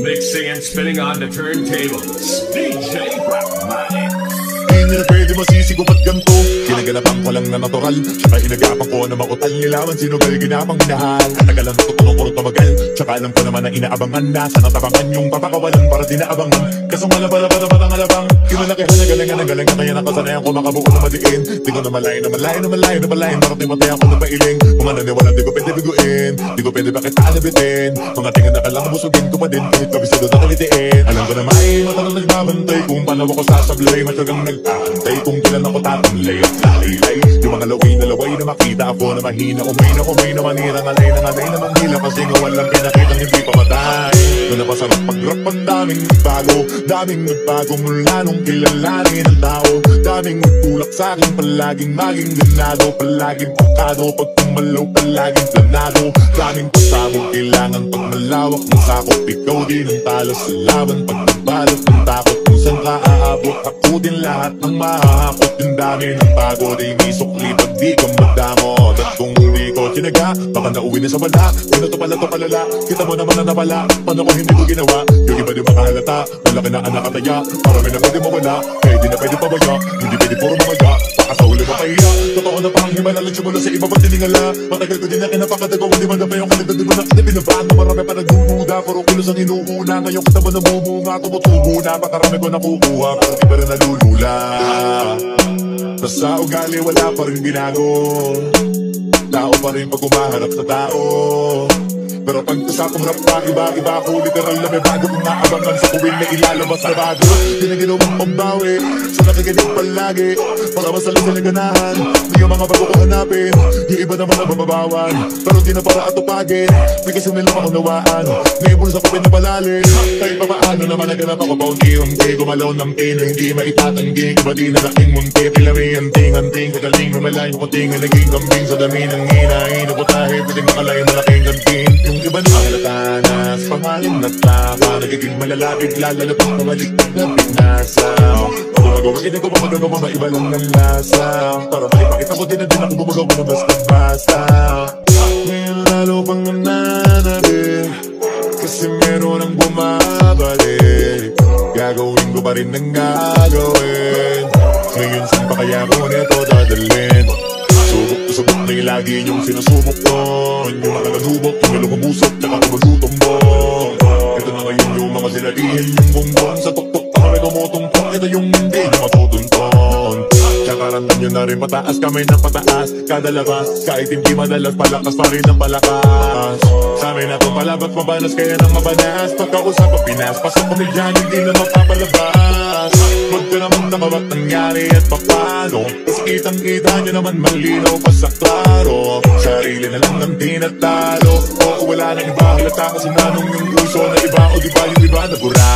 Mixing and spinning on the turntables, DJ Rockman. Hindi na pwede masisigo ba't ganito? Ginaganapan ko lang na natural, tsaka inagapan ko na makutal. Nilawan sinugal, ginapang minahal. Katagalan natutulong ko rin tumagal, tsaka alam ko naman na inaabangan na. Sana tabangan yung papakawalan para dinaabangan. Kasong malabala-bala-bala ng alabang kinalakihan na galing-galing, kaya nakasanayan ko makabuo na madiin. Di ko na malayo na malayo na malayo na malayo. Bakit imatay ako na pailing? Kung naniniwala di ko pwede biguin, di ko pwede bakit aalabitin. Mga tingin na kalang busugin ko pa din, kahit kabisado na kalitiin. Alam ko na may matanong nagbabantay, kung paano ako sasablay. Matyagang nag-aantay, kung kailan ako tatamlay at lalaylay. Yung mga laway na laway na makita ako na mahina. Umay na manira, ngalay na manghila. Kasi nga walang pinakitang hindi pa matay. Doon na pasarap pag-rap, ang daming nagbago mula nung kilalanin ang tao. Daming magtulak sa'kin, palaging maging ganado, palaging pagkado, pag tumalaw, palaging planado. Daming pasabog, kailangan pag malawak ng sakop. Ikaw din ang talo sa laban, pag nagbalot ng takot. Kung saan ka aabot, ako din lahat ng mahahakot. Yung dami ng pagod ay may sukli pag di ka magdamot. At kung hindi ko tinaga, baka nauwi na sa wala. Ano to pala to palala, kita mo naman na napala. Paano ko hindi ko ginawa, yung iba di makahalata. Malaki na anak kataya, marami na pwede mawala. Kaya di na pwede pabaya, hindi pwede puro mamaya. Baka sa huli mapahiya, totoo na parang himala. Nagsimula sa iba pag tiningala. Matagal ko din na kinapakatagawa, di man na pa yung kalidad. Di mo na kinapinabahan, marami pa nagdududa. Puro kilos ang inuuna, ngayon kita mo nabumunga. Tumutubo na, pakarami ko nakukuha, pero di pa rin nalulula. Basta ugali wala pa rin binago, tao pa rin pag umaharap sa tao. Pero pag usapang rap pa, iba ako literal na may bago kong naabangan sa kuwing na ilalabas na bago. Di na ginawang pambawi, so nakikinig palagi para masali sa naganahan. Di yung mga bago ko hanapin, yung iba naman na bababawan. Pero di na para atupagin, may kasi nilang makunawaan. Naibulsa ko pinapalalim, kahit pa paano naman naganap ako paunti-unti. Gumalaw ng pino, hindi maitatanggi, iba di na laking munti. Pilami anting-anting, kagaling na malayo ko tingin. Naging kambing sa dami ng hinahin. Naputahe, pwedeng makalayo malaking ganting. Yung iba na halatanas, pamalim na tama. Nagiging malalapit, lalo na pang pumaliktad na binasa. Kung magawa, hindi ko pa magagawa, maiba lang ng lasa. Para malipakita ko din na din ako gumagawa na basta-basta. Ngayon lalo pang nananabik, kasi meron ang bumabalik. Gagawin ko pa rin ang gagawin. Ngayon saan pa kaya ko nito dadalhin? Subok na yung lagi niyong sinusubok nun. Yung mga nalubok, yung nalukumusok, tsaka kumagutom mo. Ito na ngayon yung mga sinalihin, yung bumbong sa tuktok na kami tumutungtong. Ito yung hindi na matutunton. Tsaka randam nyo na rin pataas, kamay ng pataas kada labas, kahit hindi madalas, palakas pa rin ang palakas. Sa amin na itong palabas, mabanas kaya nang mabanas. Pagkausap ang Pinas, pasok kami dyan, hindi na mapapalabas. Huwag ka naman nakawat nangyari at papano. Tapos kitang-kita nyo naman malinaw pa sa klaro. Sarili na lang ng tinatalo. O wala na iba, halata kasi nanong yung puso na iba. O diba yung iba na bura.